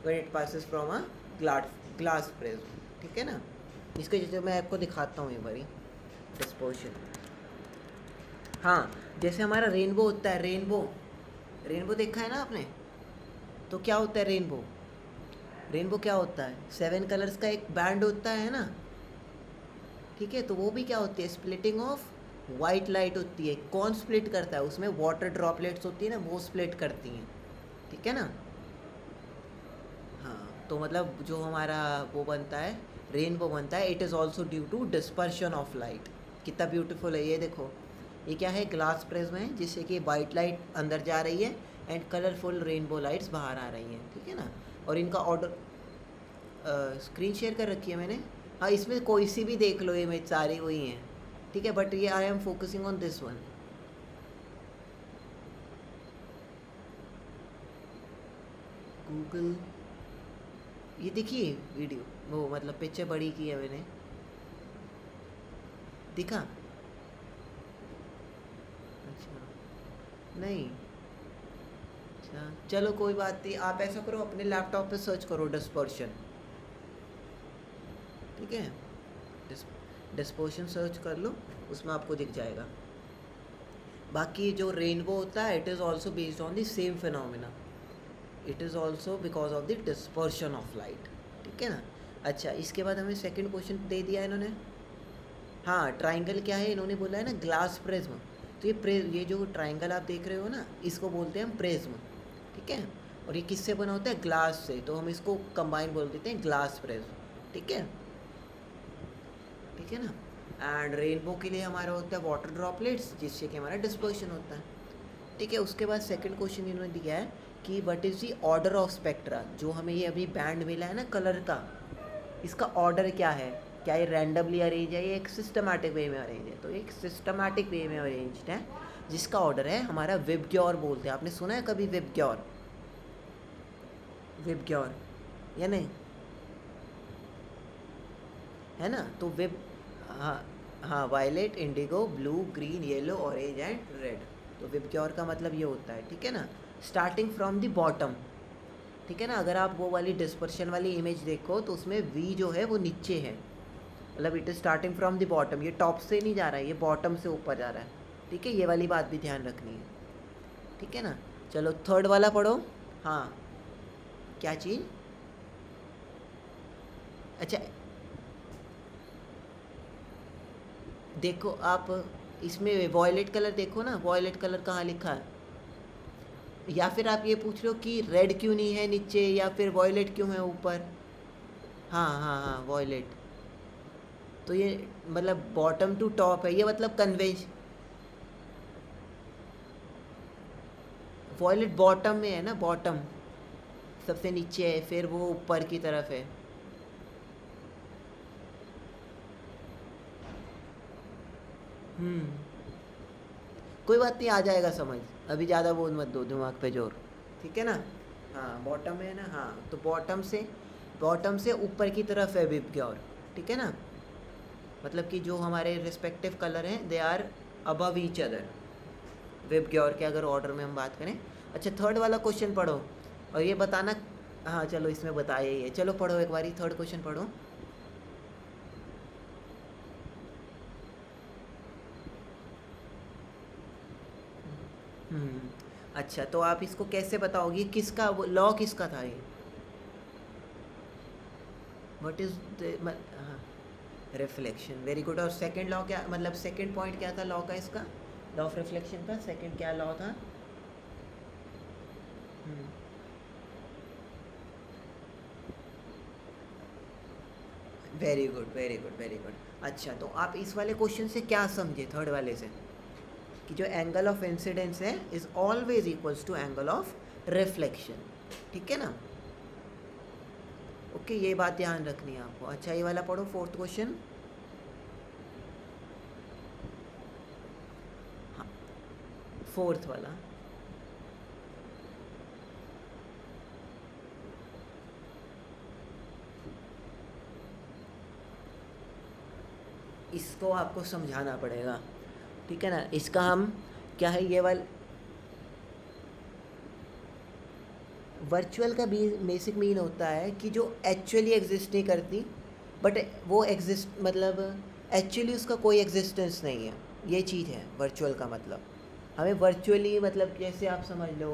When it passes from a glass prism, ठीक है ना। इसके जैसे मैं आपको दिखाता हूँ एक बारी डिस्पर्शन। हाँ, जैसे हमारा रेनबो होता है, रेनबो रेनबो देखा है ना आपने। तो क्या होता है रेनबो, रेनबो क्या होता है, 7 कलर्स का एक बैंड होता है ना, ठीक है। तो वो भी क्या होती है, स्प्लिटिंग ऑफ वाइट लाइट होती है। कौन स्प्लिट करता है, उसमें वाटर ड्रॉपलेट्स होती है ना, वो स्प्लिट करती हैं, ठीक है ना। हाँ, तो मतलब जो हमारा वो बनता है, रेनबो बनता है, it is also due to dispersion of light. कितना ब्यूटीफुल है ये देखो। ये क्या है, ग्लास प्रिज्म है, जिससे कि वाइट लाइट अंदर जा रही है एंड कलरफुल रेनबो लाइट्स बाहर आ रही हैं, ठीक है ना। और इनका ऑर्डर स्क्रीन शेयर कर रखी है मैंने। हाँ, इसमें कोई सी भी देख लो, इमेज सारी वही हैं, ठीक है। बट ये I am focusing on this one. Google, ये देखिए वीडियो, वो मतलब पिक्चर बड़ी की है मैंने, दिखा। अच्छा, नहीं, अच्छा चलो कोई बात नहीं, आप ऐसा करो अपने लैपटॉप पे सर्च करो डिस्पर्शन, ठीक है। डिस्पर्शन सर्च कर लो, उसमें आपको दिख जाएगा। बाकी जो रेनबो होता है, it is also based on the same phenomena, it is also because of the dispersion of light, ठीक है ना। अच्छा, इसके बाद हमें सेकंड क्वेश्चन दे दिया इन्होंने। हाँ, ट्राइंगल क्या है, इन्होंने बोला है ना ग्लास प्रिज्म। तो ये जो ट्राइंगल आप देख रहे हो ना, इसको बोलते हैं हम प्रिज्म, ठीक है। और ये किससे बना होता है, ग्लास से, तो हम इसको कंबाइन बोल देते हैं ग्लास प्रिज्म, ठीक है, ठीक है ना। एंड रेनबो के लिए हमारा होता है वाटर ड्रॉपलेट्स, जिससे कि हमारा डिस्पर्शन होता है, ठीक है। उसके बाद सेकंड क्वेश्चन इन्होंने दिया है कि what is the order of spectra. जो हमें ये अभी बैंड मिला है ना कलर का, इसका ऑर्डर क्या है, क्या ये रैंडमली अरेंज है या एक सिस्टमैटिक वे में अरेंज है। तो एक सिस्टमैटिक वे में अरेंज्ड है, जिसका ऑर्डर है हमारा विबग्योर बोलते हैं। आपने सुना है कभी विबग्योर, विबग्योर या नहीं, है ना। तो विब, हाँ, हाँ, violet, indigo, blue, green, yellow, orange and red. तो विबग्योर का मतलब ये होता है, ठीक है ना। स्टार्टिंग फ्रॉम द बॉटम, ठीक है ना। अगर आप वो वाली डिस्पर्शन वाली इमेज देखो, तो उसमें वी जो है वो नीचे है, मतलब it is starting from the bottom, ये टॉप से नहीं जा रहा है, ये बॉटम से ऊपर जा रहा है, ठीक है। ये वाली बात भी ध्यान रखनी है, ठीक है ना। चलो थर्ड वाला पढ़ो। हाँ, क्या चीज़, अच्छा देखो आप, इसमें वॉयलेट कलर देखो ना, वॉयलेट कलर कहाँ लिखा है। या फिर आप ये पूछ लो कि रेड क्यों नहीं है नीचे, या फिर वॉयलेट क्यों है ऊपर। हाँ हाँ हाँ, वॉयलेट। तो ये मतलब बॉटम टू टॉप है, ये मतलब कन्वेंश, वॉयलेट बॉटम में है ना, बॉटम सबसे नीचे है, फिर वो ऊपर की तरफ है। हम्म, कोई बात नहीं, आ जाएगा समझ, अभी ज़्यादा बोझ मत दो दिमाग पे जोर, ठीक है ना। हाँ, बॉटम है ना, हाँ, तो बॉटम से ऊपर की तरफ है विप ग्योर, ठीक है ना। मतलब कि जो हमारे रिस्पेक्टिव कलर हैं, they are above each other, VIBGYOR के अगर ऑर्डर में हम बात करें। अच्छा, थर्ड वाला क्वेश्चन पढ़ो और ये बताना। हाँ चलो, इसमें बताया ही है, चलो पढ़ो एक बारी थर्ड क्वेश्चन पढ़ो। हम्म, अच्छा तो आप इसको कैसे बताओगे, किसका लॉ किसका था ये, what is the, reflection, very good. और सेकंड लॉ क्या, मतलब सेकंड पॉइंट क्या था लॉ का, इसका लॉ ऑफ रिफ्लेक्शन का सेकंड क्या लॉ था। Very good, very good, very good. अच्छा, तो आप इस वाले क्वेश्चन से क्या समझे, थर्ड वाले से, कि जो एंगल ऑफ इंसिडेंस है is always equals to angle of reflection, ठीक है ना। ओके, ये बात ध्यान रखनी है आपको। अच्छा, ये वाला पढ़ो फोर्थ क्वेश्चन। हाँ, फोर्थ वाला, इसको आपको समझाना पड़ेगा, ठीक है ना। इसका हम क्या है, ये वाला वर्चुअल का बेसिक मीन होता है कि जो एक्चुअली एग्जिस्ट नहीं करती, बट वो एग्जिस्ट मतलब एक्चुअली उसका कोई एग्जिस्टेंस नहीं है, ये चीज़ है वर्चुअल का मतलब। हमें वर्चुअली मतलब जैसे आप समझ लो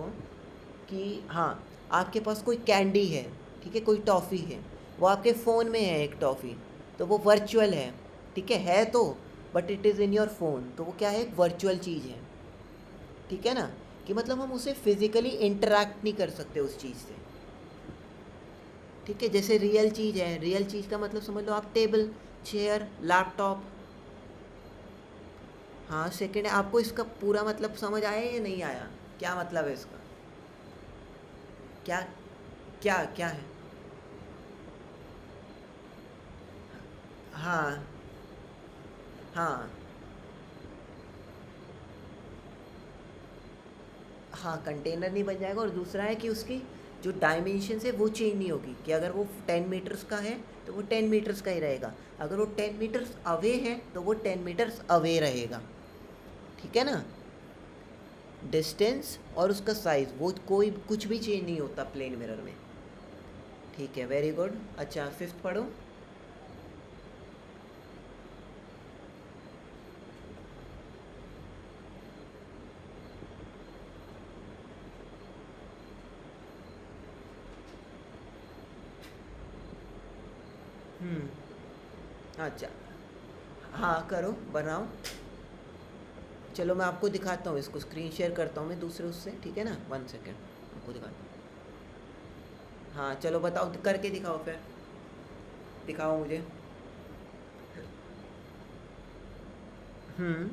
कि हाँ, आपके पास कोई कैंडी है, ठीक है, कोई टॉफ़ी है, वो आपके फ़ोन में है एक टॉफ़ी, तो वो वर्चुअल है, ठीक है तो, but it is in your phone, तो वो क्या है, एक वर्चुअल चीज़ है, ठीक है ना, कि मतलब हम उसे फिज़िकली इंटरेक्ट नहीं कर सकते उस चीज़ से, ठीक है। जैसे रियल चीज़ है, रियल चीज़ का मतलब समझ लो आप टेबल, चेयर, लैपटॉप। हाँ सेकंड, आपको इसका पूरा मतलब समझ आया या नहीं आया, क्या मतलब है इसका, क्या क्या क्या है? हाँ हाँ हाँ, कंटेनर नहीं बन जाएगा, और दूसरा है कि उसकी जो डायमेंशन है वो चेंज नहीं होगी, कि अगर वो 10 मीटर्स का है तो वो 10 मीटर्स का ही रहेगा, अगर वो 10 मीटर्स अवे है तो वो 10 मीटर्स अवे रहेगा, ठीक है ना। डिस्टेंस और उसका साइज़ वो कोई कुछ भी चेंज नहीं होता प्लेन मिरर में, ठीक है, वेरी गुड। अच्छा, फिफ्थ पढ़ो। अच्छा, हाँ करो, बनाओ। चलो मैं आपको दिखाता हूँ, इसको स्क्रीन शेयर करता हूँ मैं दूसरे उससे, ठीक है ना, 1 सेकेंड आपको दिखाता हूँ। हाँ चलो बताओ, करके दिखाओ फिर, दिखाओ मुझे। हम्म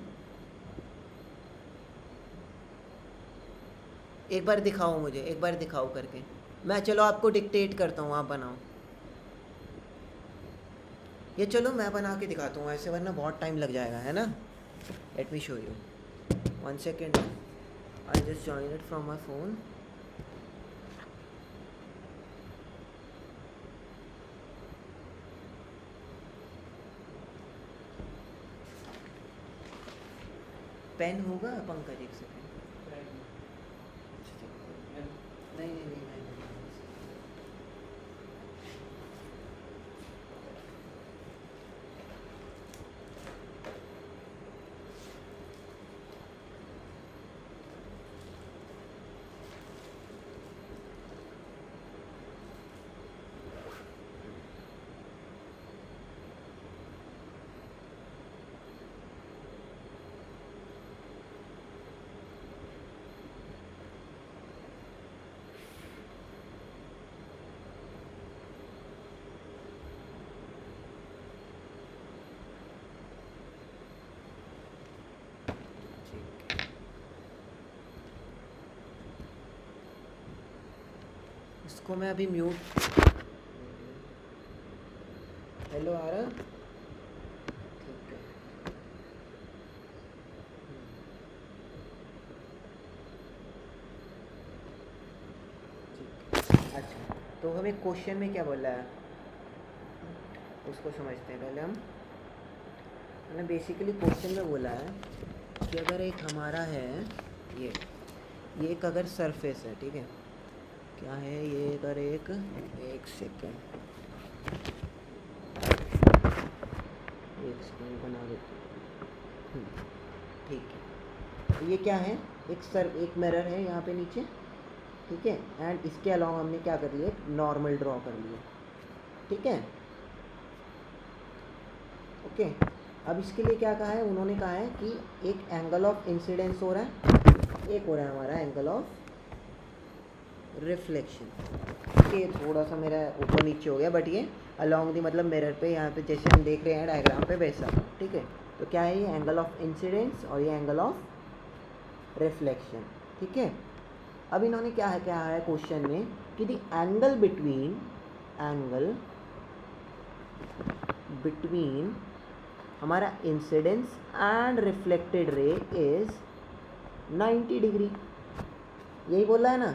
एक बार दिखाओ मुझे, एक बार दिखाओ करके। मैं चलो आपको डिक्टेट करता हूँ, आप बनाओ। ये चलो मैं बना के दिखाता हूँ ऐसे, वरना बहुत टाइम लग जाएगा, है ना। Let me show you, 1 second, I just join it from my phone. Pen होगा पंकज, एक सेकेंड। नहीं नहीं नहीं, ठीक, इसको मैं अभी म्यूट। हेलो आ रहा, ठीक है। ठीक, अच्छा, तो हमें क्वेश्चन में क्या बोला है उसको समझते हैं पहले हम। मैंने बेसिकली क्वेश्चन में बोला है कि अगर एक हमारा है, ये ये एक अगर सरफेस है, ठीक है, क्या है ये, अगर एक सेकेंड, एक सेकेंड बना देते हैं। ठीक है, तो ये क्या है, एक मिरर है यहाँ पे नीचे, ठीक है, एंड इसके अलावा हमने क्या कर लिया, एक नॉर्मल ड्रॉ कर लिया, ठीक है, ओके। अब इसके लिए क्या कहा है, उन्होंने कहा है कि एक एंगल ऑफ इंसिडेंस हो रहा है, एक हो रहा है हमारा एंगल ऑफ रिफ्लेक्शन, ठीक है। थोड़ा सा मेरा ऊपर नीचे हो गया, बट ये अलॉन्ग दी मतलब मिरर पे, यहाँ पे जैसे हम देख रहे हैं डायग्राम पे वैसा, ठीक है। तो क्या है, ये एंगल ऑफ इंसिडेंस और ये एंगल ऑफ रिफ्लेक्शन, ठीक है। अब इन्होंने क्या है क्वेश्चन में कि द एंगल बिटवीन हमारा incidence and reflected ray is 90 degree, यही बोला है ना,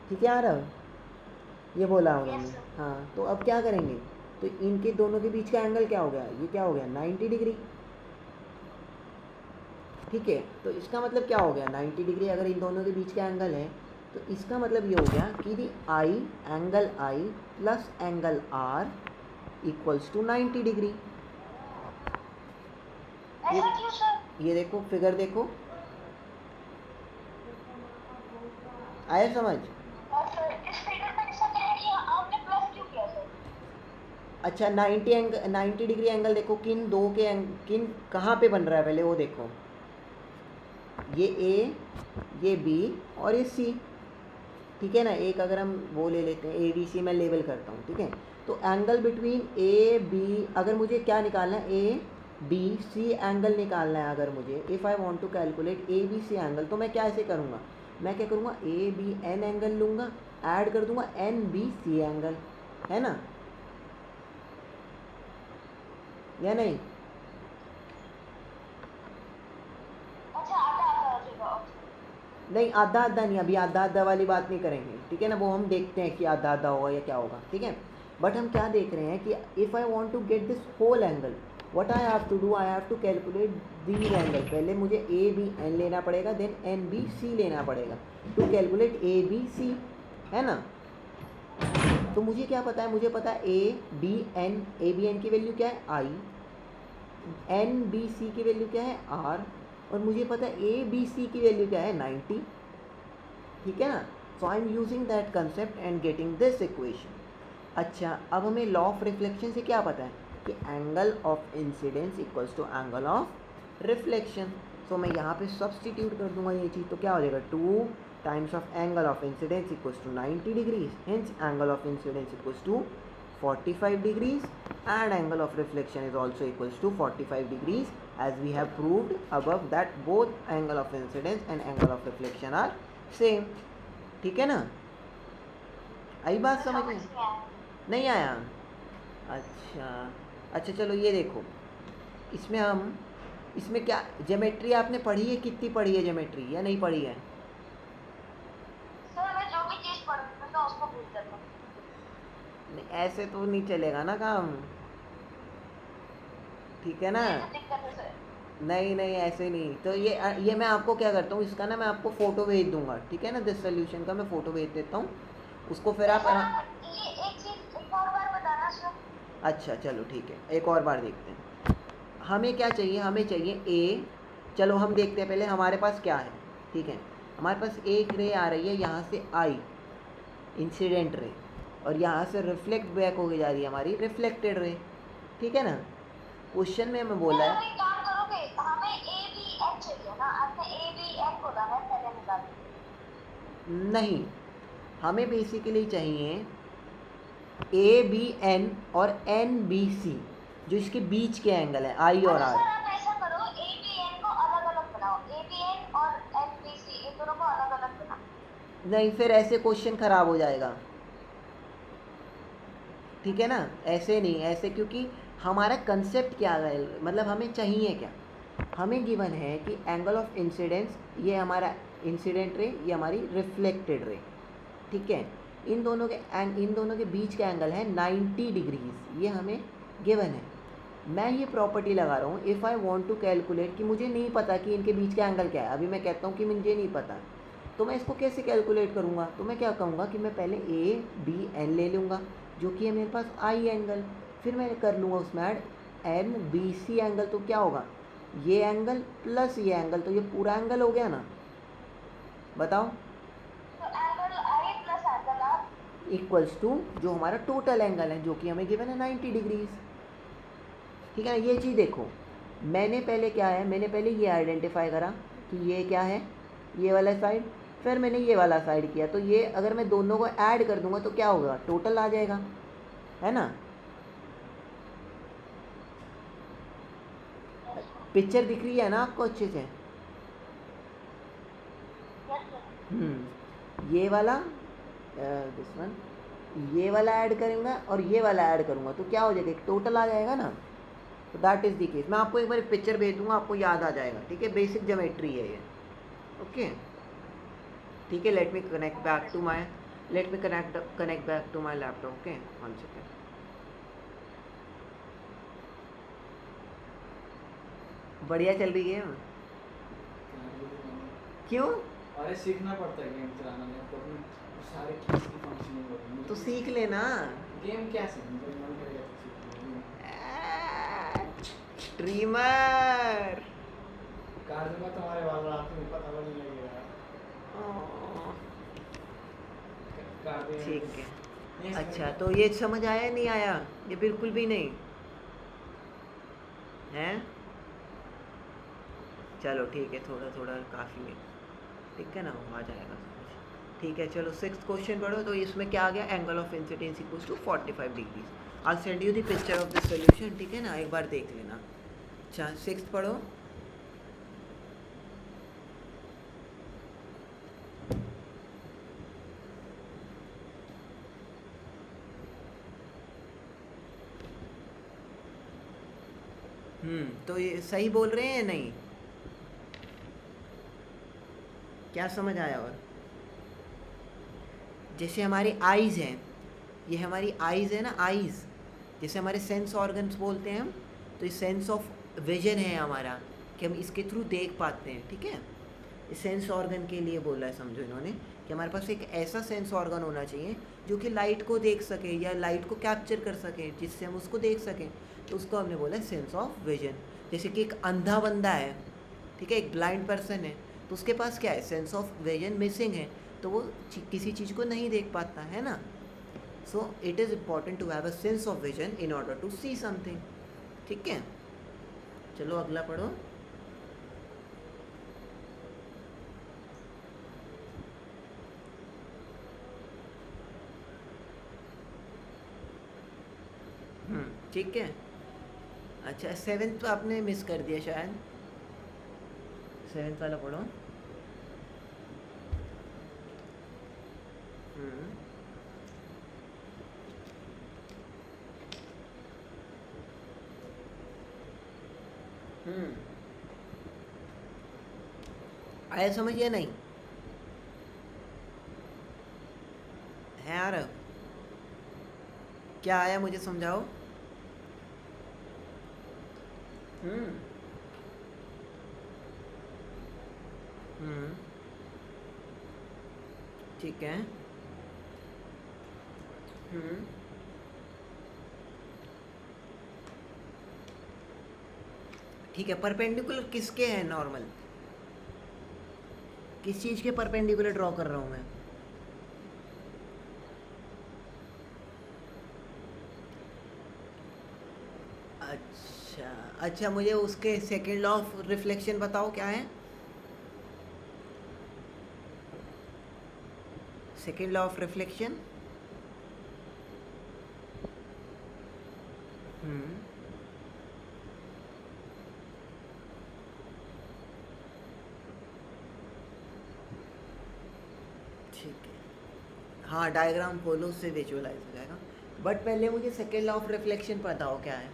ठीक है, आ रहा है, ये बोला उन्होंने, हाँ। तो अब क्या करेंगे, तो इनके दोनों के बीच का एंगल क्या हो गया, ये क्या हो गया, 90 डिग्री, ठीक है। तो इसका मतलब क्या हो गया, 90 डिग्री अगर इन दोनों के बीच का एंगल है, तो इसका मतलब ये हो गया कि the i angle I plus angle are equals to 90 degree. ऐसा क्यों सर? ये देखो फिगर देखो, आया समझ? सर इस फिगर में ऐसा क्या है कि आपने प्लस क्यों किया सर? अच्छा 90 डिग्री एंगल देखो, किन दो के किन कहाँ पे बन रहा है पहले वो देखो, ये ए, ये बी और ये सी, ठीक है ना। एक अगर हम वो ले लेते हैं, ए बी सी मैं लेबल करता हूँ, ठीक है। तो एंगल बिटवीन ए बी, अगर मुझे क्या निकालना है, ए बी सी एंगल निकालना है अगर मुझे, if I want to calculate A B C angle, तो मैं क्या ऐसे करूँगा, मैं क्या करूँगा, ए बी एन एंगल लूँगा, ऐड कर दूँगा एन बी सी एंगल, है ना या नहीं? अच्छा आधा आधा हो जाएगा। नहीं आधा आधा नहीं, अभी आधा आधा वाली बात नहीं करेंगे, ठीक है ना। वो हम देखते हैं कि आधा आधा होगा या क्या होगा, ठीक है। बट हम क्या देख रहे हैं कि if I want to get this whole angle, what I have to do, I have to calculate these angle. पहले मुझे ए बी एन लेना पड़ेगा, देन एन बी सी लेना पड़ेगा to calculate A B C, है ना। तो मुझे क्या पता है, मुझे पता है ए बी एन की वैल्यू क्या है आई, एन बी सी की वैल्यू क्या है आर, और मुझे पता है ए बी सी की वैल्यू क्या है 90, ठीक है ना। So I am using that concept and getting this equation. अच्छा अब हमें लॉ ऑफ रिफ्लेक्शन से क्या पता है कि angle of incidence equals to angle of reflection. So मैं यहाँ पे सब्सटीट्यूट कर दूंगा ये चीज़, तो क्या हो जाएगा 2 times of angle of incidence equals to 90 degrees, hence angle of incidence equals to 45 degrees and angle of reflection is also equals to 45 degrees, as we have proved above that both angle of incidence and angle of reflection are same, ठीक है ना। आई बात समझ में? नहीं आया? अच्छा अच्छा चलो ये देखो, इसमें हम इसमें क्या ज्योमेट्री आपने पढ़ी है, कितनी पढ़ी है ज्योमेट्री या नहीं पढ़ी है? सर मैं जो भी चीज पढ़ता हूँ उसको भूल जाता हूँ। नहीं ऐसे तो नहीं चलेगा ना काम, ठीक है ना। ये तो दिक्कत है सर। नहीं नहीं ऐसे नहीं, तो ये मैं आपको क्या करता हूँ, इसका ना मैं आपको फ़ोटो भेज दूंगा, ठीक है ना। दिस सोल्यूशन का मैं फ़ोटो भेज देता हूँ, उसको फिर आप सर आप ये एक चीज एक और बार बताना सर। अच्छा चलो ठीक है, एक और बार देखते हैं। हमें क्या चाहिए, हमें चाहिए ए, चलो हम देखते हैं पहले हमारे पास क्या है, ठीक है। हमारे पास एक रे आ रही है यहाँ से आई, इंसिडेंट रे, और यहाँ से रिफ्लेक्ट बैक होके जा रही है हमारी रिफ्लेक्टेड रे, ठीक है ना। क्वेश्चन में हमें बोला सर है, हम एक काम करोगे, हमें ए बी एन चाहिए ना, आपने ए बी एन बोला ना पहले निकाल। नहीं हमें बेसिकली चाहिए ए बी एन और एन बी सी, जो इसके बीच के एंगल है आई और अच्छा आर। सर आप ऐसा करो, ए बी एन को अलग अलग बनाओ, ए बी एन और एन बी सी इन दोनों को अलग अलग बनाओ। नहीं फिर ऐसे क्वेश्चन खराब हो जाएगा, ठीक है ना। ऐसे नहीं, ऐसे क्योंकि हमारा कंसेप्ट क्या है, मतलब हमें चाहिए क्या, हमें गिवन है कि एंगल ऑफ इंसिडेंस ये हमारा इंसिडेंट रे, ये हमारी रिफ्लेक्टेड रे, ठीक है। इन दोनों के बीच का एंगल है 90 डिग्रीज, ये हमें गिवन है। मैं ये प्रॉपर्टी लगा रहा हूँ, if I want to calculate, कि मुझे नहीं पता कि इनके बीच का एंगल क्या है, अभी मैं कहता हूँ कि मुझे नहीं पता, तो मैं इसको कैसे कैलकुलेट करूँगा, तो मैं क्या कहूँगा कि मैं पहले ए बी एन ले लूँगा, जो कि है मेरे पास आई एंगल, फिर मैं कर लूँगा उसमें add N B C angle, तो क्या होगा ये एंगल प्लस ये एंगल, तो ये पूरा एंगल हो गया ना। बताओ तो angle I plus angle are equals to जो हमारा टोटल एंगल है, जो कि हमें गिवन है 90 डिग्रीज, ठीक है ना। ये चीज़ देखो, मैंने पहले क्या है, मैंने पहले ये आइडेंटिफाई करा कि ये क्या है, ये वाला साइड, फिर मैंने ये वाला साइड किया, तो ये अगर मैं दोनों को ऐड कर दूंगा तो क्या होगा, टोटल आ जाएगा, है ना। पिक्चर दिख रही है ना आपको अच्छे से? ये वाला दिस वन, ये वाला ऐड करूँगा और ये वाला ऐड करूँगा, तो क्या हो जाएगा, एक टोटल आ जाएगा ना। तो दैट इज़ द केस, मैं आपको एक बार पिक्चर भेज दूँगा, आपको याद आ जाएगा, ठीक है। बेसिक ज्योमेट्री है ये, ओके ठीक है। Let me connect back to my laptop, okay 1 second. बढ़िया चल रही है, क्यों? अरे सीखना पड़ता है गेम चलाना, लैपटॉप में सारे कीज की फंक्शनिंग होती है। तो सीख लेना। गेम क्या सीखूं, जब मन करेगा तो सीखूंगा। स्ट्रीमर। कार दूंगा तुम्हारे बाल रात में, पता भी नहीं लगेगा। कार देंगे ठीक तो- है। ये अच्छा समझ- तो ये समझ आया नहीं आया? ये बिल्कुल भी नहीं है। चलो ठीक है, थोड़ा थोड़ा काफ़ी है। ठीक है ना, आ जाएगा सब कुछ। ठीक है चलो, 6th क्वेश्चन पढ़ो। तो इसमें क्या आ गया? Angle of incidence equals to 45 degrees. I send you the picture of the solution, ठीक है ना, एक बार देख लेना। अच्छा 6th पढ़ो। तो ये सही बोल रहे हैं या नहीं? क्या समझ आया? और जैसे हमारी आईज़ हैं, ये हमारी आईज़ है ना, आईज़ जैसे हमारे सेंस ऑर्गन्स बोलते हैं हम। तो ये सेंस ऑफ विजन है हमारा, कि हम इसके थ्रू देख पाते हैं। ठीक है, इस सेंस ऑर्गन के लिए बोला है, समझो इन्होंने, कि हमारे पास एक ऐसा सेंस ऑर्गन होना चाहिए जो कि लाइट को देख सके या लाइट को कैप्चर कर सके, जिससे हम उसको देख सकें। तो उसको हमने बोला है सेंस ऑफ विजन। जैसे कि एक अंधा बंदा है, ठीक है, एक ब्लाइंड पर्सन है, तो उसके पास क्या है? सेंस ऑफ विजन मिसिंग है, तो वो किसी चीज़ को नहीं देख पाता है ना। So it is important to have a sense of vision in order to see something. ठीक है, चलो अगला पढ़ो। ठीक है। अच्छा 7th तो आपने मिस कर दिया शायद। 7th वाला पढ़ो। हम्म हम्म आया समझ या नहीं? है यार, क्या आया मुझे समझाओ। हम्म हम्म ठीक है। हम्म ठीक है, परपेंडिकुलर किसके है? नॉर्मल किस चीज़ के परपेंडिकुलर ड्रॉ कर रहा हूँ मैं? अच्छा अच्छा, मुझे उसके सेकेंड लॉ ऑफ रिफ्लेक्शन बताओ क्या है। Second law of reflection. हम्म ठीक है, हाँ डायग्राम खोलो, उससे विजुअलाइज हो जाएगा। बट पहले मुझे सेकेंड लॉ ऑफ रिफ्लेक्शन बताओ क्या है।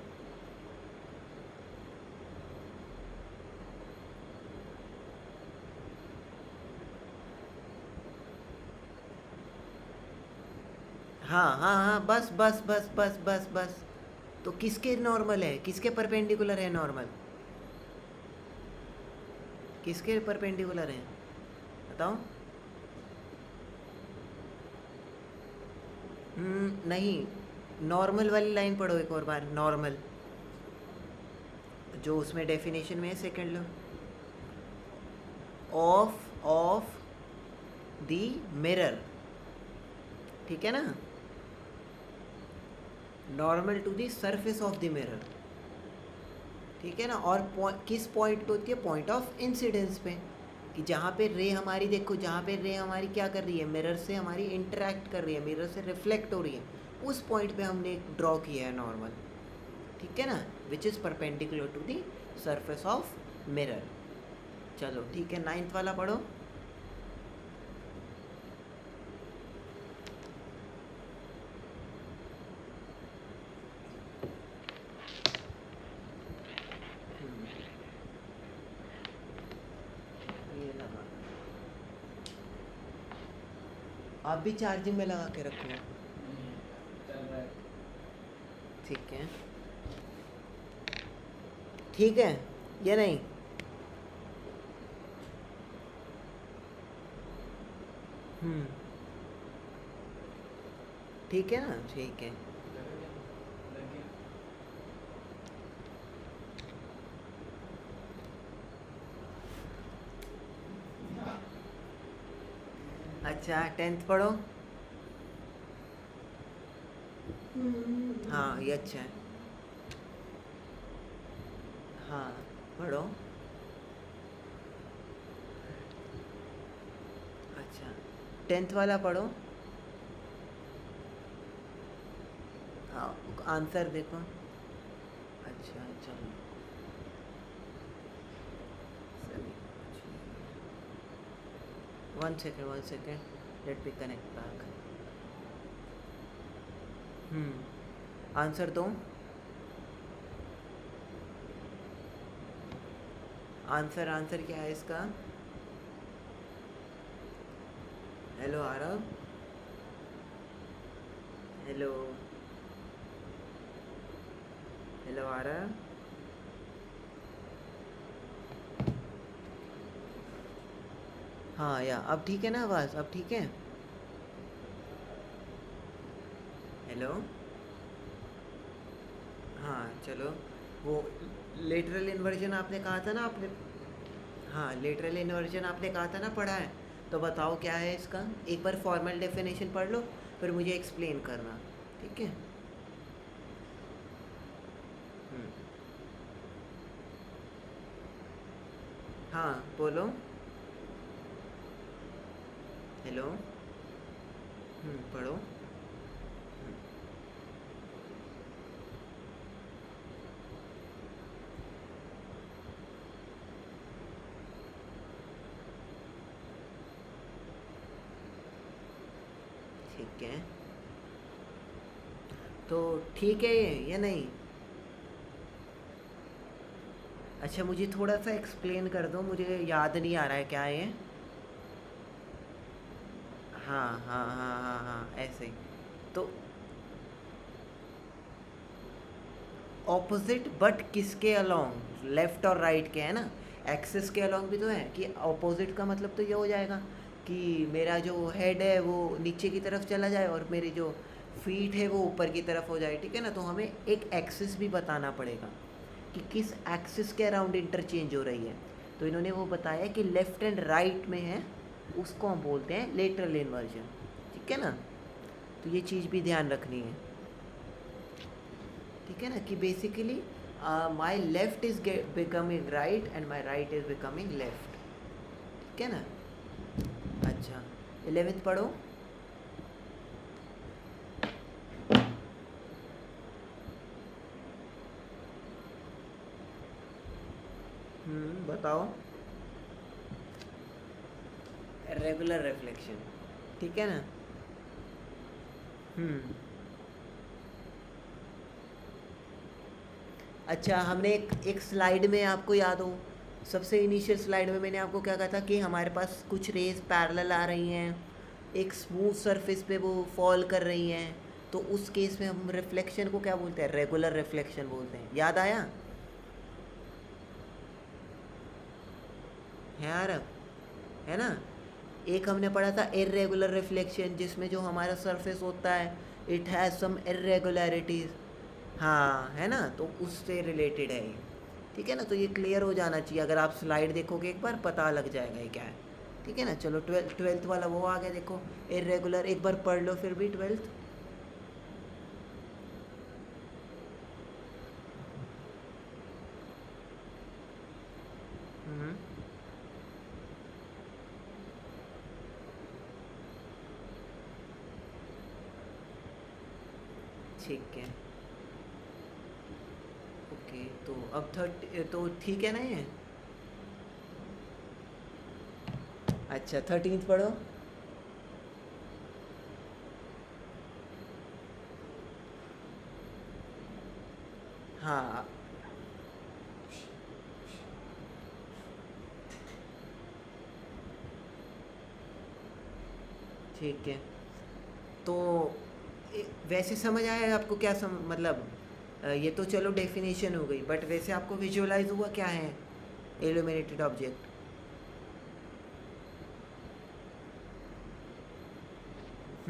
हाँ हाँ हाँ, बस बस बस बस बस बस। तो किसके नॉर्मल है, किसके परपेंडिकुलर है नॉर्मल? किसके परपेंडिकुलर है बताओ। नहीं, नॉर्मल वाली लाइन पढ़ो एक और बार। नॉर्मल जो उसमें डेफिनेशन में है, second law of the mirror, ठीक है ना, normal to the surface of the mirror. ठीक है ना, और किस पॉइंट पे होती है? पॉइंट ऑफ इंसिडेंस पे, कि जहाँ पे रे हमारी, देखो जहाँ पे रे हमारी क्या कर रही है? मिरर से हमारी इंटरेक्ट कर रही है, मिरर से रिफ्लेक्ट हो रही है, उस पॉइंट पे हमने ड्रॉ किया है नॉर्मल। ठीक है ना, which is perpendicular to the surface of mirror. चलो ठीक है, 9th वाला पढ़ो। ये लगा, आप भी चार्जिंग में लगा के रखो। चल रहा है। ठीक है, ठीक है या नहीं? हम्म, ठीक है ना, ठीक है। लग गया, लग गया। अच्छा 10th पढ़ो। हाँ ये अच्छा है। हाँ पढ़ो। अच्छा 10th वाला पढ़ो। हाँ आंसर देखो। अच्छा चलो सही। 1 second late me connect back. Answer दो। आंसर आंसर क्या है इसका? Hello Aarav, hello, hello Aarav. हाँ या अब ठीक है ना आवाज़, अब ठीक है। हेलो। हाँ चलो, वो लेटरल इन्वर्जन आपने कहा था ना आपने। हाँ लेटरल इन्वर्जन आपने कहा था ना पढ़ा है, तो बताओ क्या है इसका। एक बार फॉर्मल डेफिनेशन पढ़ लो, फिर मुझे एक्सप्लेन करना, ठीक है। हम्म, हाँ बोलो। हेलो। पढ़ो। ठीक है, तो ठीक है ये या नहीं? अच्छा मुझे थोड़ा सा एक्सप्लेन कर दो, मुझे याद नहीं आ रहा है क्या है ये। हाँ हाँ हाँ हाँ हाँ ऐसे ही। तो ऑपोजिट बट किसके अलोंग, लेफ्ट और राइट के है ना। एक्सिस के अलोंग भी तो है कि ऑपोजिट का मतलब तो ये हो जाएगा कि मेरा जो हेड है वो नीचे की तरफ चला जाए और मेरी जो फीट है वो ऊपर की तरफ हो जाए, ठीक है ना। तो हमें एक एक्सिस भी बताना पड़ेगा कि किस एक्सिस के अराउंड इंटरचेंज हो रही है। तो इन्होंने वो बताया कि लेफ़्ट एंड राइट में है, उसको हम बोलते हैं लेटरल इन्वर्जन, ठीक है ना। तो ये चीज़ भी ध्यान रखनी है, ठीक है ना, कि basically my left is becoming right and my right is becoming left, ठीक है ना। अच्छा 11th पढ़ो। बताओ। रेगुलर रिफ्लेक्शन, ठीक है ना। हम्म अच्छा हमने एक स्लाइड में, आपको याद हो सबसे इनिशियल स्लाइड में मैंने आपको क्या कहा था कि हमारे पास कुछ रेज पैरेलल आ रही हैं, एक स्मूथ सरफेस पे वो फॉल कर रही हैं, तो उस केस में हम रिफ्लेक्शन को क्या बोलते हैं, रेगुलर रिफ्लेक्शन बोलते हैं। याद आया है यार, है ना। एक हमने पढ़ा था इरेगुलर रिफ्लेक्शन, जिसमें जो हमारा सरफेस होता है इट हैज़ सम इरेगुलरिटीज़। हाँ है ना, तो उससे रिलेटेड है ये, ठीक है ना। तो ये क्लियर हो जाना चाहिए, अगर आप स्लाइड देखोगे एक बार पता लग जाएगा ये क्या है, ठीक है ना। चलो ट्वेल्थ वाला वो आ गया, देखो इरेगुलर एक बार पढ़ लो फिर भी 12th। हम्म ठीक है, ओके। तो अब 30 तो ठीक है ना ये। अच्छा 13th पढ़ो। हाँ ठीक है, तो वैसे समझ आया आपको क्या मतलब ये तो चलो डेफिनेशन हो गई, बट वैसे आपको विजुअलाइज हुआ क्या है इल्यूमिनेटेड ऑब्जेक्ट।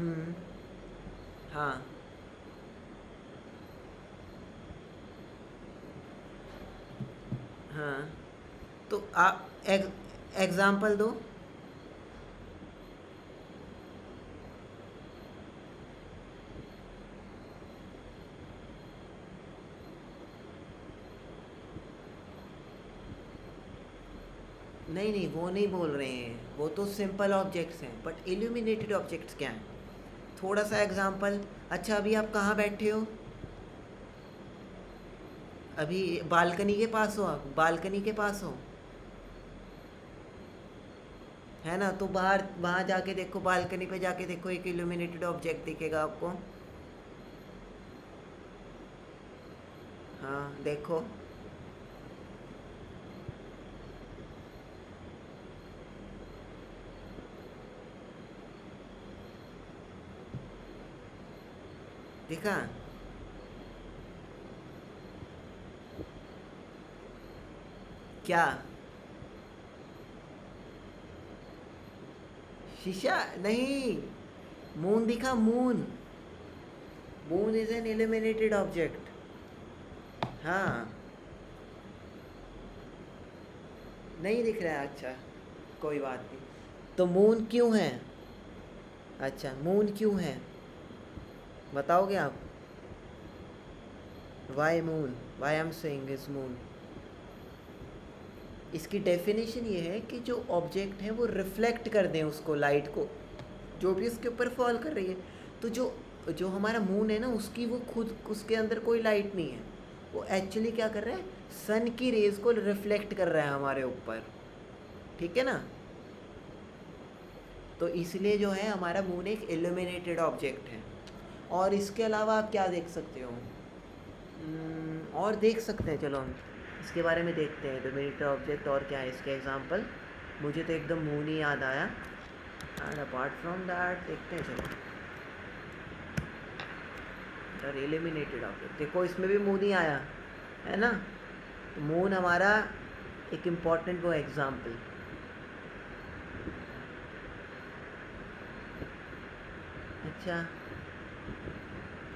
हम्म। हाँ। हाँ, तो आप एग्जाम्पल दो। नहीं नहीं, वो नहीं बोल रहे हैं, वो तो सिंपल ऑब्जेक्ट्स हैं, बट इल्यूमिनेटेड ऑब्जेक्ट्स क्या हैं? थोड़ा सा एग्जांपल। अच्छा, अभी आप कहाँ बैठे हो? अभी बालकनी के पास हो? आप बालकनी के पास हो, है ना? तो बाहर वहाँ जाके देखो, बालकनी पे जाके देखो, एक इल्यूमिनेटेड ऑब्जेक्ट दिखेगा आपको। हाँ, देखो। दिखा? क्या? शीशा नहीं, मून दिखा? Moon, moon is an illuminated object. हाँ। नहीं दिख रहा है? अच्छा, कोई बात नहीं। तो मून क्यों है? अच्छा, मून क्यों है, बताओगे आप? Why moon? Why am saying is moon? इसकी डेफिनेशन ये है कि जो ऑब्जेक्ट है वो रिफ्लेक्ट कर दें उसको, लाइट को, जो भी उसके ऊपर फॉल कर रही है। तो जो जो हमारा मून है ना, उसकी वो खुद, उसके अंदर कोई लाइट नहीं है। वो एक्चुअली क्या कर रहा है, सन की रेज को रिफ्लेक्ट कर रहा है हमारे ऊपर। ठीक है ना? तो इसलिए जो है हमारा मून एक इल्यूमिनेटेड ऑब्जेक्ट है। और इसके अलावा आप क्या देख सकते हो? और देख सकते हैं, चलो हम इसके बारे में देखते हैं, इल्यूमिनेटेड ऑब्जेक्ट और क्या है इसके एग्जांपल। मुझे तो एकदम मून ही याद आया, एंड अपार्ट फ्रॉम दैट देखते हैं, चलो। सर, इल्यूमिनेटेड ऑब्जेक्ट देखो, इसमें भी मून ही आया है ना? तो मून हमारा एक इम्पॉर्टेंट वो एग्जांपल। अच्छा,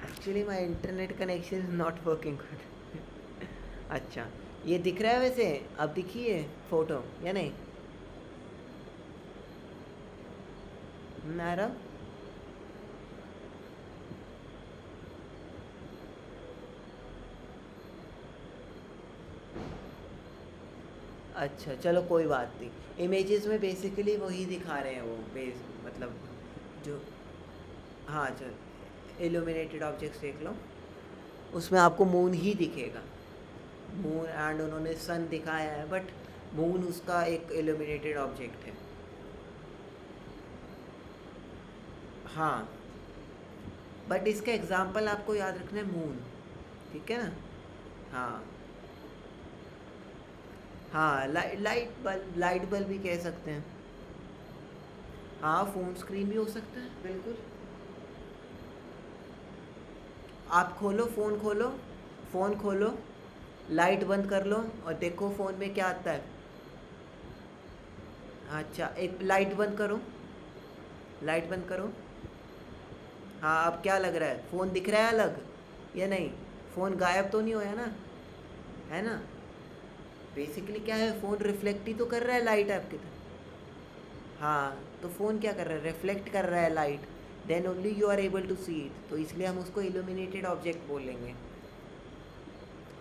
actually my internet connection is not working good. अच्छा, ये दिख रहा है वैसे? अब दिखिए फ़ोटो या नहीं? आ रहा? अच्छा, चलो कोई बात नहीं। इमेजेस में बेसिकली वही दिखा रहे हैं वो, बेस मतलब जो। हाँ, चल, इल्यूमिनेटेड ऑब्जेक्ट्स देख लो, उसमें आपको मून ही दिखेगा। मून एंड उन्होंने सन दिखाया है, बट मून उसका एक इल्यूमिनेटेड ऑब्जेक्ट है। हाँ, बट इसका एग्जाम्पल आपको याद रखना है मून। ठीक है ना? हाँ। हाँ, लाइट बल्ब भी कह सकते हैं। हाँ, फ़ोन स्क्रीन भी हो सकता है, बिल्कुल। आप खोलो, फ़ोन खोलो, फ़ोन खोलो, लाइट बंद कर लो और देखो फ़ोन में क्या आता है। अच्छा, एक लाइट बंद करो, लाइट बंद करो। हाँ, अब क्या लग रहा है, फ़ोन दिख रहा है अलग या नहीं? फ़ोन गायब तो नहीं होया ना, है ना? बेसिकली क्या है, फ़ोन रिफ्लेक्ट ही तो कर रहा है लाइट आपकी तरफ। हाँ, तो फ़ोन क्या कर रहा है, रिफ्लेक्ट कर रहा है light, then only you are able to see it, तो इसलिए हम उसको इल्यूमिनेटेड ऑब्जेक्ट बोलेंगे।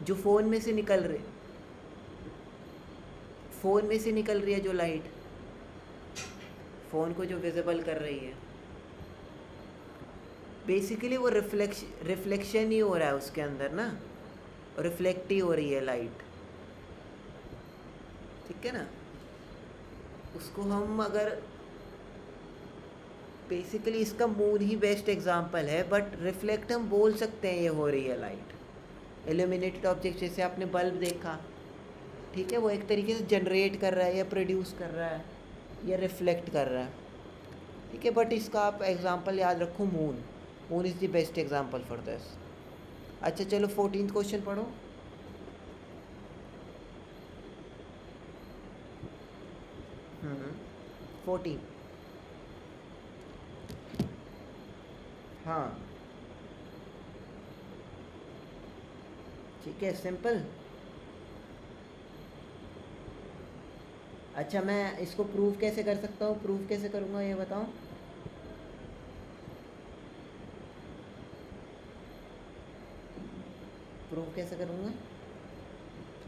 जो फ़ोन में से निकल रहे, फ़ोन में से निकल रही है जो लाइट, फ़ोन को जो विजिबल कर रही है, बेसिकली वो रिफ्लेक्शन ही हो रहा है उसके अंदर ना, रिफ्लेक्ट ही हो रही है लाइट। ठीक है ना? उसको हम अगर, बेसिकली इसका मून ही बेस्ट एग्जांपल है, बट रिफ्लेक्ट हम बोल सकते हैं ये हो रही है लाइट। इल्यूमिनेटेड ऑब्जेक्ट जैसे आपने बल्ब देखा, ठीक है, वो एक तरीके से जनरेट कर रहा है या प्रोड्यूस कर रहा है या रिफ्लेक्ट कर रहा है। ठीक है, बट इसका आप एग्जांपल याद रखो, moon. Moon is the best example for this. अच्छा, चलो 14th क्वेश्चन पढ़ो। 14। हाँ ठीक है, सिंपल। अच्छा, मैं इसको प्रूव कैसे कर सकता हूँ, प्रूव कैसे करूँगा ये बताओ। प्रूव कैसे करूँगा?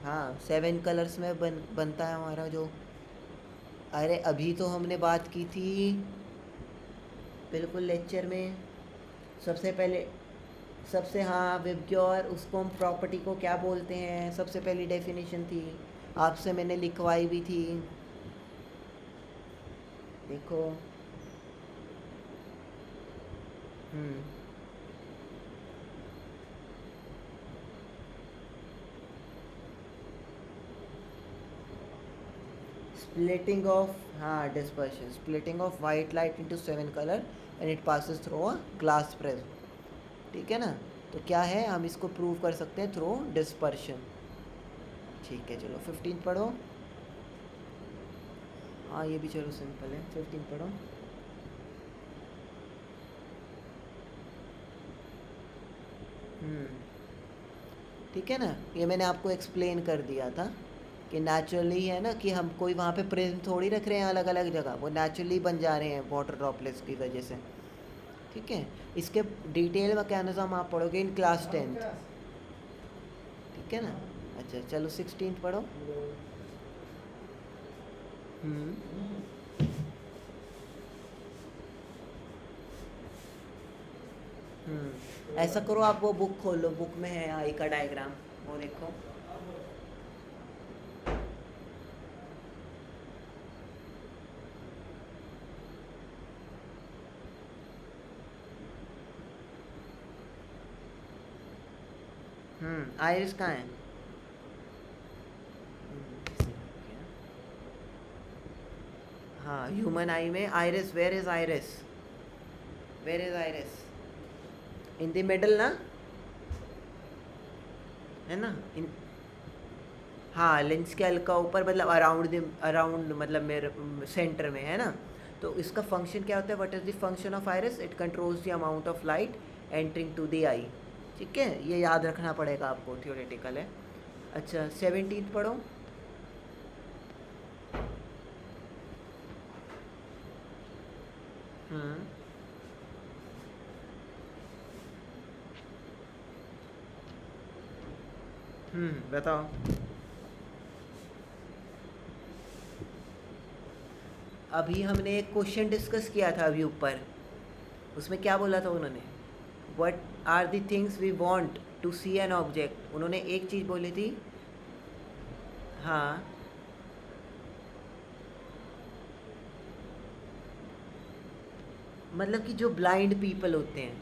हाँ, 7 कलर्स में बनता है हमारा जो। अरे अभी तो हमने बात की थी बिल्कुल लेक्चर में। सबसे पहले, सबसे, हाँ विबग्योर, उसको हम प्रॉपर्टी को क्या बोलते हैं, सबसे पहली डेफिनेशन थी, आपसे मैंने लिखवाई भी थी, देखो। हम्म स्प्लिटिंग ऑफ, हाँ dispersion, splitting of white light into 7 colour and it passes through a glass prism. ठीक है ना? तो क्या है, हम इसको प्रूव कर सकते हैं थ्रू डिस्पर्शन। ठीक है, चलो 15 पढ़ो। हाँ ये भी चलो सिंपल है, 15 पढ़ो। ठीक है ना, ये मैंने आपको एक्सप्लेन कर दिया था कि नेचुरली है ना, कि हम कोई वहाँ पे प्रिज्म थोड़ी रख रहे हैं अलग अलग जगह, वो नेचुरली बन जा रहे हैं वाटर ड्रॉपलेट्स की वजह से। ठीक है, इसके डिटेल मैकेनिज्म आप पढ़ोगे इन क्लास 10th। ठीक है ना? अच्छा चलो 16 पढ़ो। हम्म ऐसा करो, आप वो बुक खोल लो, बुक में है आई का डायग्राम, वो देखो। आइरिस कहाँ है? हाँ, ह्यूमन आई में iris, where is iris, where is iris? In the middle ना, है ना? इन, हाँ लेंस के हल्का ऊपर, मतलब अराउंड मतलब मेरे सेंटर में, है ना? तो इसका फंक्शन क्या होता है, what is the function of iris? It controls the amount of light entering to the eye. ठीक है, ये याद रखना पड़ेगा आपको, थियोरेटिकल है। अच्छा 17 पढ़ो। हम्म बताओ। अभी हमने एक क्वेश्चन डिस्कस किया था अभी ऊपर, उसमें क्या बोला था उन्होंने, what are the things we want to see an object, उन्होंने एक चीज़ बोली थी। हाँ मतलब कि जो ब्लाइंड पीपल होते हैं,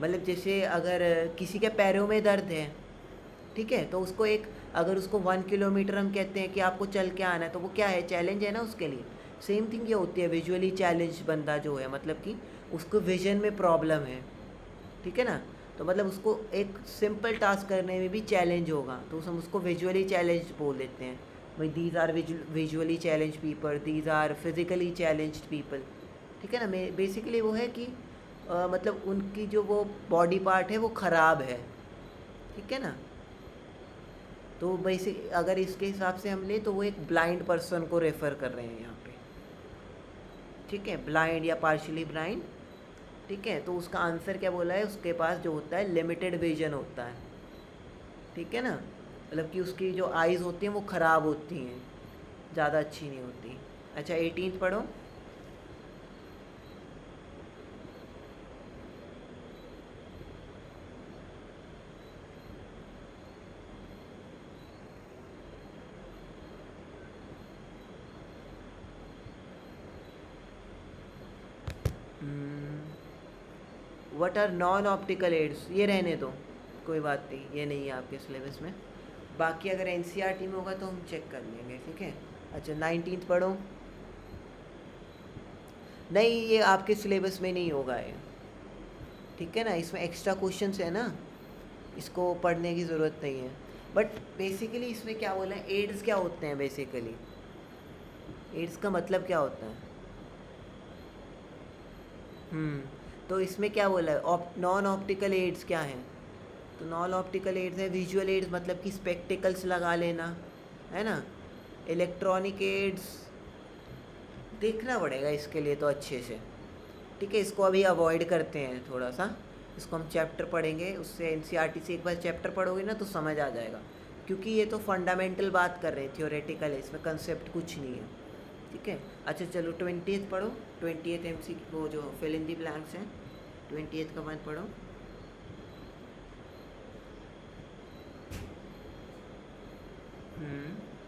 मतलब जैसे अगर किसी के पैरों में दर्द है, ठीक है, तो उसको एक, अगर उसको 1 किलोमीटर हम कहते हैं कि आपको चल के आना है, तो वो क्या है, चैलेंज है ना उसके लिए। सेम थिंग ये होती है, विजुअली चैलेंज बंदा जो है, मतलब कि उसको विजन में प्रॉब्लम है, ठीक है ना? तो मतलब उसको एक सिंपल टास्क करने में भी चैलेंज होगा, तो हम उसको विजुअली चैलेंज बोल देते हैं। भाई these are visually challenge people, these are physically challenged people. ठीक है ना? मैं बेसिकली वो है कि मतलब उनकी जो वो बॉडी पार्ट है वो ख़राब है। ठीक है ना? तो बेसिक अगर इसके हिसाब से हम ले तो वो एक ब्लाइंड पर्सन को रेफ़र कर रहे हैं यहाँ पे। ठीक है, ब्लाइंड या पार्शियली ब्लाइंड। ठीक है, तो उसका आंसर क्या बोला है, उसके पास जो होता है लिमिटेड विजन होता है। ठीक है ना? मतलब कि उसकी जो आइज़ होती हैं वो ख़राब होती हैं, ज़्यादा अच्छी नहीं होती। अच्छा 18 पढ़ो। What are non optical aids, ये रहने दो, कोई बात नहीं, ये नहीं है आपके सिलेबस में। बाकी अगर एनसीईआरटी में होगा तो हम चेक कर लेंगे। ठीक है। अच्छा 19 पढ़ो। नहीं, ये आपके सिलेबस में नहीं होगा ये। ठीक है ना, इसमें एक्स्ट्रा क्वेश्चंस है ना, इसको पढ़ने की ज़रूरत नहीं है। बट बेसिकली इसमें क्या बोला है, एड्स क्या होते हैं बेसिकली, एड्स का मतलब क्या होता है? हम्म तो इसमें क्या बोला है, नॉन ऑप्टिकल एड्स क्या हैं? तो नॉन ऑप्टिकल एड्स है विजुअल एड्स, मतलब कि स्पेक्टिकल्स लगा लेना, है ना। इलेक्ट्रॉनिक एड्स देखना पड़ेगा इसके लिए तो अच्छे से, ठीक है। इसको अभी अवॉइड करते हैं थोड़ा सा, इसको हम चैप्टर पढ़ेंगे, उससे एनसीईआरटी से एक बार चैप्टर पढ़ोगे ना तो समझ आ जाएगा, क्योंकि ये तो फंडामेंटल बात कर रहे हैं, थियोरेटिकल है, इसमें कंसेप्ट कुछ नहीं है, ठीक है। अच्छा चलो 20th पढ़ो, 20th MC वो जो फिल इन दी ब्लैंक्स हैं, 20th का मत पढ़ो।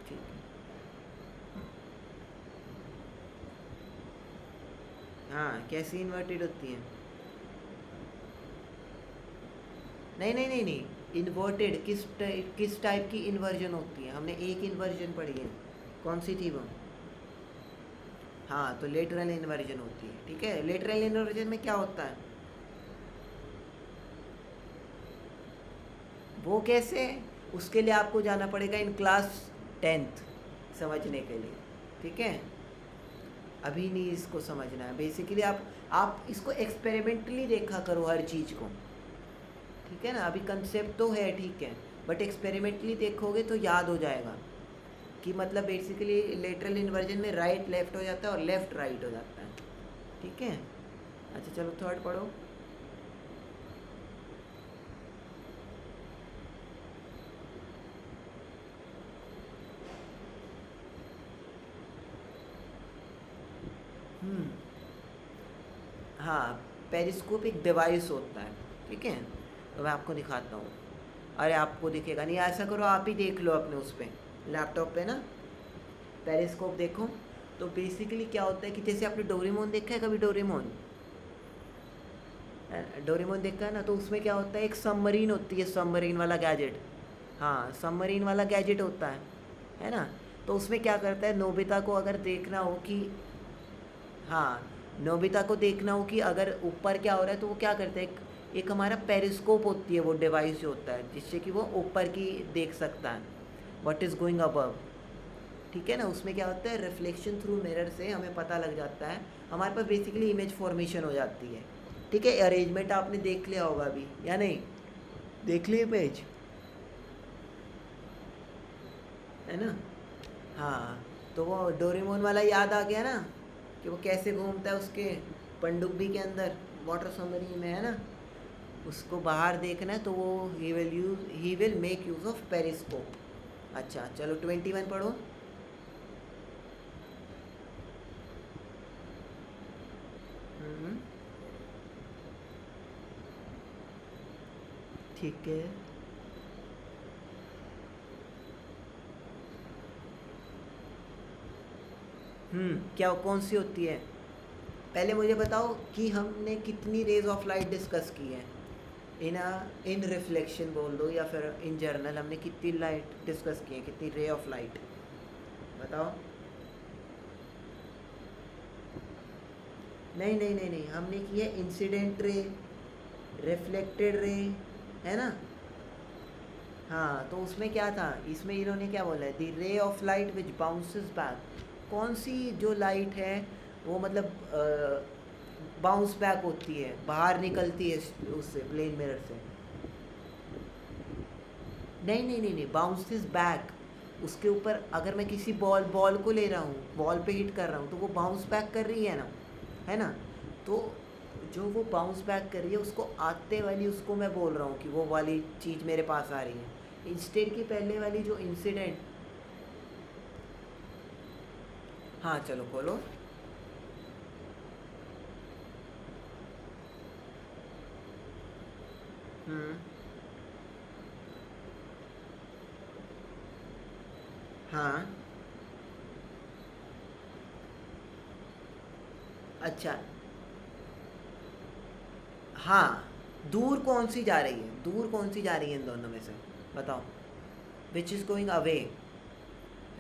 ठीक है। हाँ, कैसी इन्वर्टेड होती हैं? नहीं नहीं नहीं नहीं, इन्वर्टेड किस टाइप की इन्वर्जन होती है? हमने एक इन्वर्जन पढ़ी है, कौन सी थी वो? हाँ, तो लेटरल इन्वर्जन होती है, ठीक है। लेटरल इन्वर्जन में क्या होता है? वो कैसे? उसके लिए आपको जाना पड़ेगा इन क्लास 10th समझने के लिए, ठीक है। अभी नहीं इसको समझना है, बेसिकली आप इसको एक्सपेरिमेंटली देखा करो हर चीज़ को, ठीक है ना। अभी कंसेप्ट तो है, ठीक है, बट एक्सपेरिमेंटली देखोगे तो याद हो जाएगा कि मतलब बेसिकली लेटरल इन्वर्जन में राइट लेफ्ट हो जाता है और लेफ्ट राइट हो जाता है, ठीक है। अच्छा चलो थर्ड पढ़ो। हाँ, पेरिस्कोप एक डिवाइस होता है, ठीक है। तो मैं आपको दिखाता हूँ। अरे आपको दिखेगा नहीं, ऐसा करो आप ही देख लो अपने उस पर लैपटॉप पे ना, पेरिस्कोप देखो। तो बेसिकली क्या होता है कि जैसे आपने डोरेमोन देखा है कभी? डोरेमोन देखा है ना, तो उसमें क्या होता है, एक सबमरीन होती है, सबमरीन वाला गैजेट। हाँ, सबमरीन वाला गैजेट होता है ना। तो उसमें क्या करता है, नोबिता को अगर देखना हो कि, हाँ, नोबिता को देखना हो कि अगर ऊपर क्या हो रहा है, तो वो क्या करता है, एक हमारा पेरिस्कोप होती है वो डिवाइस जो होता है, जिससे कि वो ऊपर की देख सकता है, व्हाट इज़ गोइंग अबव, ठीक है ना। उसमें क्या होता है, रिफ्लेक्शन थ्रू मिरर से हमें पता लग जाता है, हमारे पास बेसिकली इमेज फॉर्मेशन हो जाती है, ठीक है। अरेंजमेंट आपने देख लिया होगा अभी या नहीं? देख लिए पेज, है ना। हाँ, तो वो डोरेमोन वाला याद आ गया ना, कि वो कैसे घूमता है उसके पनडुब्बी के अंदर वाटर सबमरीन में, है ना। उसको बाहर देखना है तो वो he will make use of periscope. अच्छा चलो 21 पढ़ो। ठीक है। क्या कौन सी होती है? पहले मुझे बताओ कि हमने कितनी रेज ऑफ लाइट डिस्कस की है इन रिफ्लेक्शन बोल दो या फिर इन जर्नल, हमने कितनी लाइट डिस्कस की है, कितनी रे ऑफ लाइट बताओ। नहीं नहीं नहीं नहीं, हमने की है इंसिडेंट रे, रिफ्लेक्टेड रे, है ना। हाँ, तो उसमें क्या था, इसमें इन्होंने क्या बोला है, the ray of light which bounces back. कौन सी जो लाइट है वो मतलब बाउंस बैक होती है, बाहर निकलती है उससे, प्लेन मिरर से। नहीं नहीं नहीं नहीं, बाउंसेस बैक। उसके ऊपर अगर मैं किसी बॉल को ले रहा हूँ, बॉल पे हिट कर रहा हूँ, तो वो बाउंस बैक कर रही है ना, है ना। तो जो वो बाउंस बैक कर रही है उसको आते वाली, उसको मैं बोल रहा हूँ कि वो वाली चीज़ मेरे पास आ रही है। इंस्टेड की पहले वाली जो इंसिडेंट, हाँ चलो खोलो। हाँ अच्छा, हाँ, दूर कौन सी जा रही है, दूर कौन सी जा रही है इन दोनों में से बताओ? Which is going away,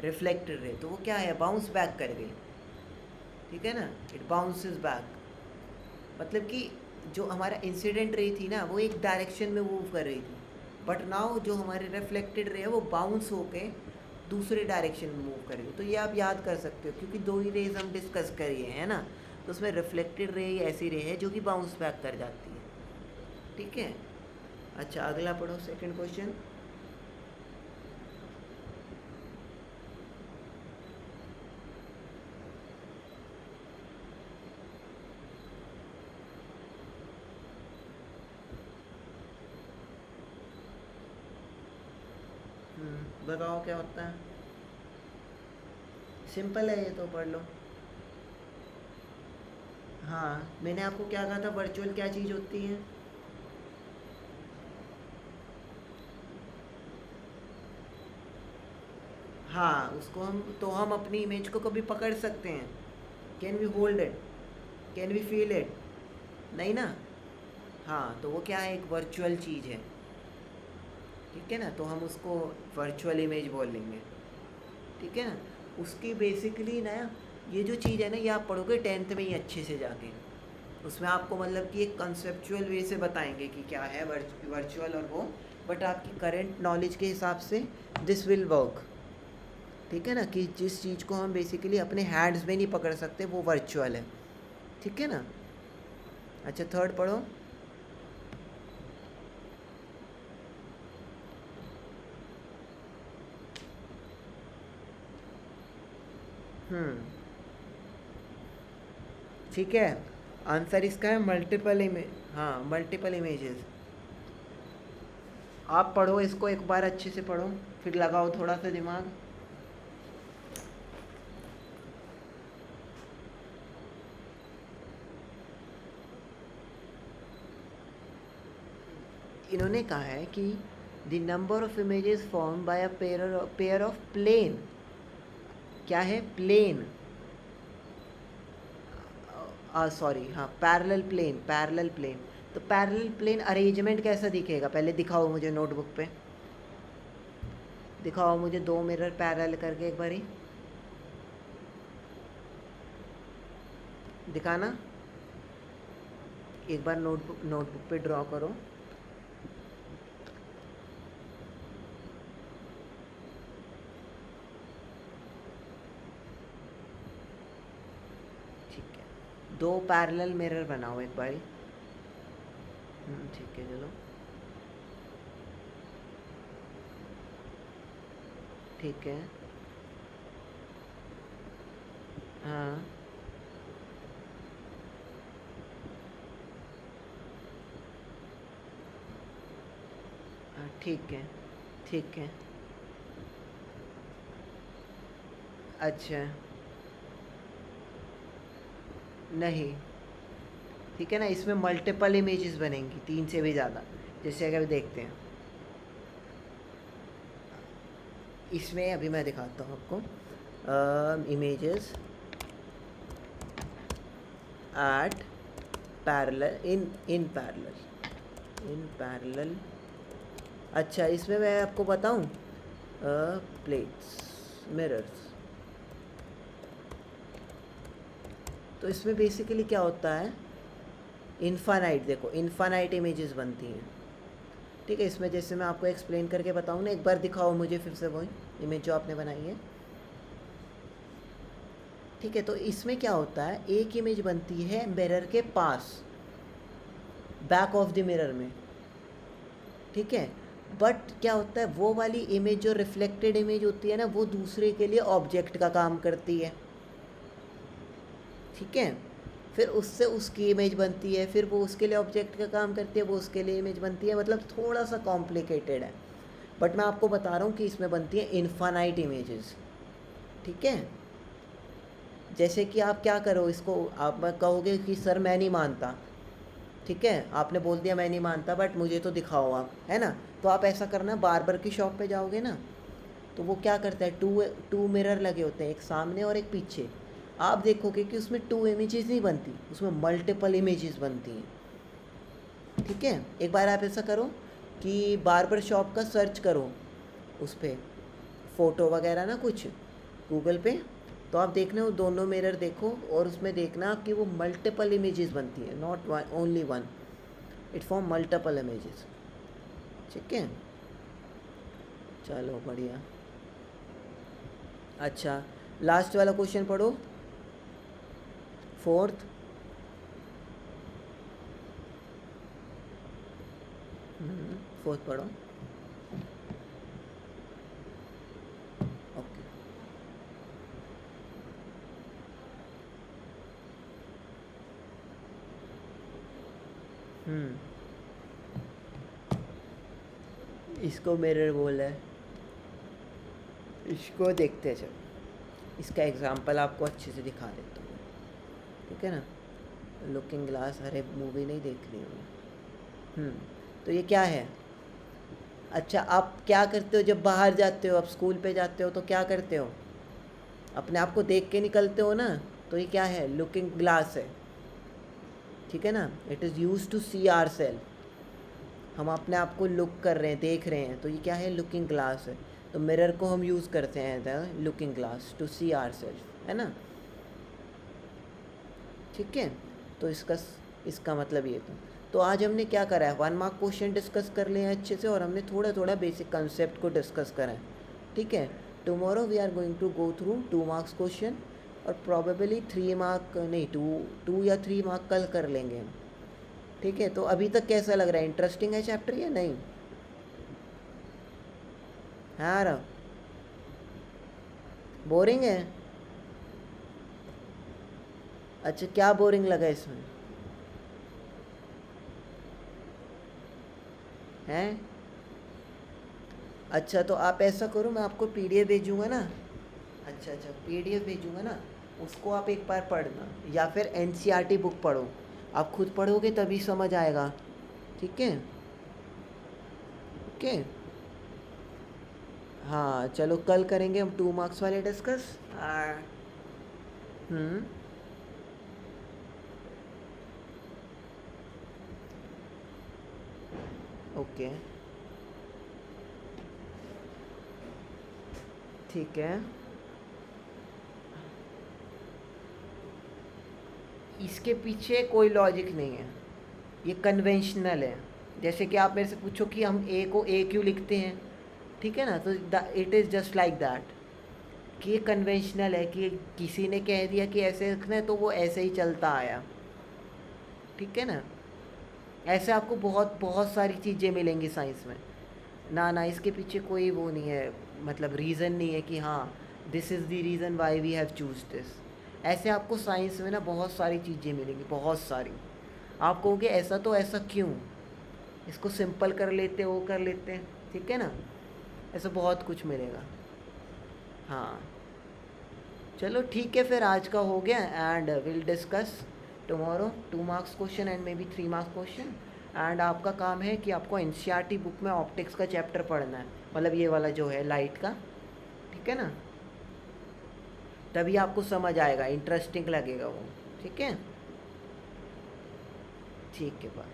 reflected ray, तो वो क्या है, बाउंस बैक कर गई, ठीक है ना, इट बाउंसेस बैक। मतलब कि जो हमारा इंसिडेंट रे थी ना, वो एक डायरेक्शन में मूव कर रही थी, बट नाउ जो हमारी रिफ्लेक्टेड रे है वो बाउंस होके दूसरे डायरेक्शन में मूव कर रही है। तो ये आप याद कर सकते हो, क्योंकि दो ही रेज हम डिस्कस करिए, है ना। तो उसमें रिफ्लेक्टेड रे ऐसी रे है जो कि बाउंस बैक कर जाती है, ठीक है। अच्छा अगला पढ़ो, सेकंड क्वेश्चन। बताओ क्या होता है। सिंपल है ये तो, पढ़ लो। हाँ मैंने आपको क्या कहा था, वर्चुअल क्या चीज़ होती है। हाँ उसको हम अपनी इमेज को कभी पकड़ सकते हैं। Can we hold it, can we feel it, नहीं ना। हाँ तो वो क्या है, एक वर्चुअल चीज़ है, ठीक है ना, तो हम उसको वर्चुअल इमेज बोल लेंगे, ठीक है ना। उसकी बेसिकली ना ये जो चीज़ है ना, ये आप पढ़ोगे 10th में ही अच्छे से जाके। उसमें आपको मतलब कि एक कंसेप्चुअल वे से बताएंगे कि क्या है वर्चुअल और वो, बट आपकी करंट नॉलेज के हिसाब से दिस विल वर्क, ठीक है ना, कि जिस चीज़ को हम बेसिकली अपने हैंड्स में नहीं पकड़ सकते वो वर्चुअल है, ठीक है ना। अच्छा थर्ड पढ़ो। ठीक है, आंसर इसका है मल्टीपल इमेज। हाँ मल्टीपल इमेजेस। आप पढ़ो इसको एक बार अच्छे से पढ़ो, फिर लगाओ थोड़ा सा दिमाग। इन्होंने कहा है कि the number of images form by a pair of plane, क्या है प्लेन, सॉरी हाँ पैरेलल प्लेन। तो पैरेलल प्लेन अरेंजमेंट कैसा दिखेगा, पहले दिखाओ मुझे नोटबुक पे, दिखाओ मुझे 2 मिरर पैरेलल करके एक बारी दिखाना। एक बार नोटबुक पे ड्रॉ करो। ठीक है, 2 पैरेलल मिरर बनाओ एक बारी। ठीक है चलो, ठीक है। हाँ ठीक है, ठीक है। अच्छा नहीं, ठीक है ना, इसमें मल्टीपल इमेजेस बनेंगी, 3 से भी ज़्यादा, जैसे अगर देखते हैं इसमें, अभी मैं दिखाता हूँ आपको images at parallel in parallel. अच्छा इसमें मैं आपको बताऊँ, प्लेट्स मिरर्स, तो इसमें बेसिकली क्या होता है, इन्फानाइट, देखो इन्फानाइट इमेजेस बनती हैं, ठीक है। इसमें जैसे मैं आपको एक्सप्लेन करके बताऊँ ना, एक बार दिखाओ मुझे फिर से वही इमेज जो आपने बनाई है, ठीक है। तो इसमें क्या होता है, एक इमेज बनती है मिरर के पास, बैक ऑफ द मिरर में, ठीक है। बट क्या होता है, वो वाली इमेज जो रिफ्लेक्टेड इमेज होती है ना, वो दूसरे के लिए ऑब्जेक्ट का काम करती है, ठीक है। फिर उससे उसकी इमेज बनती है, फिर वो उसके लिए ऑब्जेक्ट का काम करती है, वो उसके लिए इमेज बनती है, मतलब थोड़ा सा कॉम्प्लिकेटेड है, बट मैं आपको बता रहा हूँ कि इसमें बनती है इन्फानाइट इमेजेस, ठीक है। जैसे कि आप क्या करो, इसको आप कहोगे कि सर मैं नहीं मानता, ठीक है, आपने बोल दिया मैं नहीं मानता, बट मुझे तो दिखाओ आप, है ना। तो आप ऐसा करना, बार्बर की शॉप पे जाओगे ना, तो वो क्या करता है, टू मिरर लगे होते हैं, एक सामने और एक पीछे। आप देखोगे कि उसमें 2 इमेजेस नहीं बनती, उसमें मल्टीपल इमेजेस बनती हैं, ठीक है। एक बार आप ऐसा करो कि बार्बर शॉप का सर्च करो उस पर, फ़ोटो वगैरह ना कुछ गूगल पे, तो आप देखना वो दोनों मिरर देखो, और उसमें देखना कि वो मल्टीपल इमेजेस बनती है, not only one, it form multiple images, ठीक है। चलो बढ़िया। अच्छा लास्ट वाला क्वेश्चन पढ़ो, 4th। फोर्थ पढ़ो। ओके, इसको मिरर बोल है। इसको देखते हैं, चलो इसका एग्जांपल आपको अच्छे से दिखा देता हूँ, ठीक है ना। लुकिंग ग्लास, अरे मूवी नहीं देख रही हूँ। तो ये क्या है? अच्छा, आप क्या करते हो जब बाहर जाते हो, आप स्कूल पे जाते हो तो क्या करते हो? अपने आप को देख के निकलते हो ना, तो ये क्या है? लुकिंग ग्लास है, ठीक है ना। It is use to see our self. हम अपने आप को लुक कर रहे हैं, देख रहे हैं, तो ये क्या है? लुकिंग ग्लास है। तो मिरर को हम यूज़ करते हैं the looking glass to see our self, है ना, ठीक है। तो इसका मतलब ये था। तो आज हमने क्या करा है? 1 मार्क क्वेश्चन डिस्कस कर लिए हैं अच्छे से, और हमने थोड़ा थोड़ा बेसिक कंसेप्ट को डिस्कस करा है, ठीक है। Tomorrow we are going to go through 2 marks question, और प्रॉबेबली 3 मार्क नहीं, 2 या 3 मार्क कल कर लेंगे हम, ठीक है। तो अभी तक कैसा लग रहा है? इंटरेस्टिंग है चैप्टर या नहीं? हाँ रहा, बोरिंग है? अच्छा, क्या बोरिंग लगा इसमें? हैं? अच्छा, तो आप ऐसा करो, मैं आपको पीडीएफ भेजूंगा ना। अच्छा, पीडीएफ भेजूंगा ना, उसको आप एक बार पढ़ना, या फिर एनसीईआरटी बुक पढ़ो। आप खुद पढ़ोगे तभी समझ आएगा, ठीक है। ओके, हाँ चलो, कल करेंगे हम 2 मार्क्स वाले डिस्कस। हम्म ओके, ठीक है। इसके पीछे कोई लॉजिक नहीं है, ये कन्वेंशनल है। जैसे कि आप मेरे से पूछो कि हम ए को ए क्यों लिखते हैं, ठीक है ना, तो it is just like that, कि ये कन्वेंशनल है, कि किसी ने कह दिया कि ऐसे लिखना है तो वो ऐसे ही चलता आया, ठीक है ना। ऐसे आपको बहुत बहुत सारी चीज़ें मिलेंगी साइंस में। ना इसके पीछे कोई वो नहीं है, मतलब रीज़न नहीं है कि हाँ this is the reason why we have chose this. ऐसे आपको साइंस में ना बहुत सारी चीज़ें मिलेंगी, बहुत सारी। आप कहोगे ऐसा तो ऐसा क्यों, इसको सिंपल कर लेते, वो कर लेते हैं, ठीक है ना। ऐसा बहुत कुछ मिलेगा। हाँ चलो ठीक है, फिर आज का हो गया, and will discuss tomorrow 2 marks question and may be 3 marks question. And आपका काम है कि आपको एनसीईआरटी बुक में ऑप्टिक्स का चैप्टर पढ़ना है, मतलब ये वाला जो है लाइट का, ठीक है ना। तभी आपको समझ आएगा, इंटरेस्टिंग लगेगा वो, ठीक है। ठीक है, बाय।